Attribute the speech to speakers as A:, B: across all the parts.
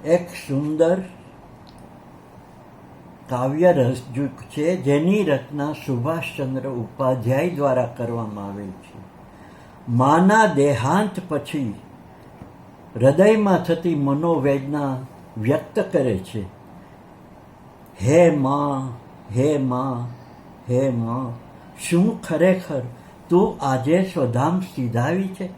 A: એક સુંદર કાવ્ય રજૂ છે જેની રચના સુભાષચંદ્ર ઉપાધ્યાય દ્વારા કરવામાં આવેલ છે. માના દેહાંત પછી હૃદયમાં થતી મનોવેદના વ્યક્ત કરે છે. હે માં, હે માં, હે માં, શું ખરેખર તું આજે સ્વધામ સીધાવી છે?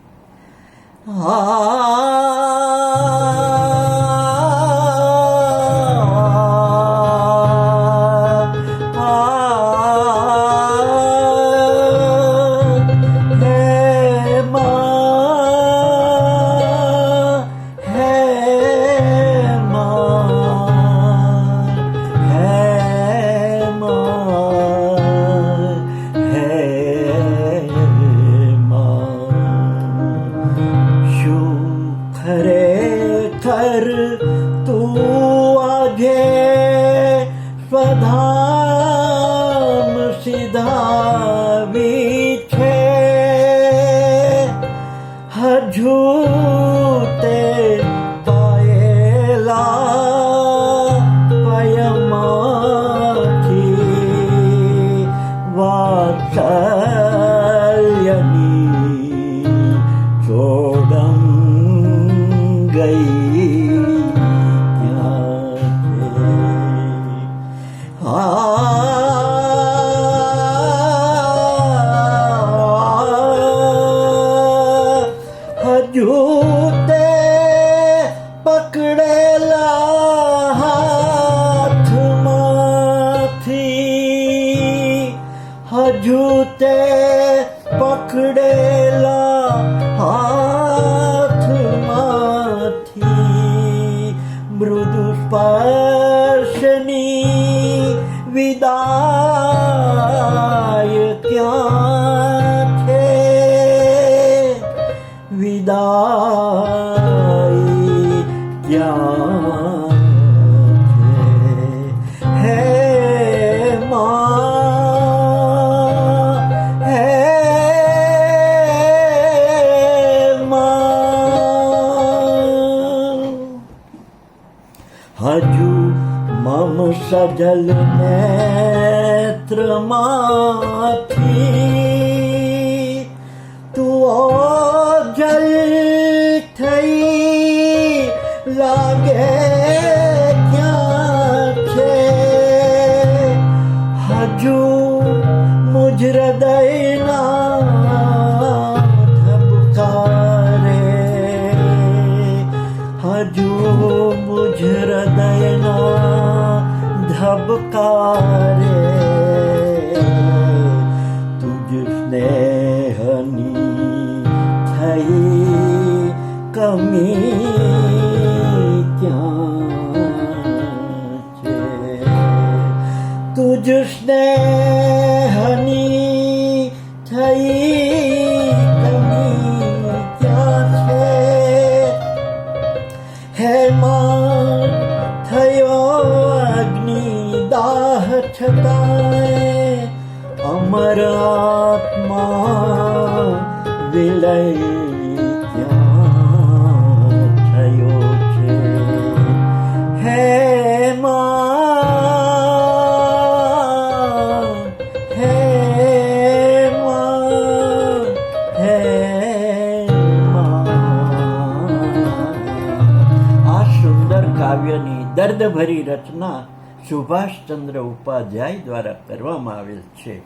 B: તું આજે સ્વધામ સીધાવી છે. હજુ તે પાયેલા પયમાંથી વાત્સલ્યની ચોડમ ગઈ. હજુ તે પકડેલા હાથમાંથી, હજુ તે પકડેલા હાથમાંથી મૃદુ સ્પર્શની વિદાય ક્યાં છે? વિદાય ક્યાં છે? હે માં, હે માં, હજુ મમ સજલ નેત્રમાંથી તું ઓજલ થઈ લાગે ક્યાં છે? હજુ મુજ હૃદયના ધબકારે, હજુ મુજ હૃદયના ધબકારે તુજ સ્નેહની થઈ કમી ક્યાં છે? તુજ સ્નેહની થઈ કમી ક્યાં છે? હે માં, થયો અગ્નિદાહ છતાંય અમર આત્મા વિલય ક્યાં થયો છે? હે માં, હે માં, હે માં.
A: આ સુંદર કાવ્યની દર્દભરી રચના સુભાષચંદ્ર ઉપાધ્યાય દ્વારા કરવામાં આવેલ છે.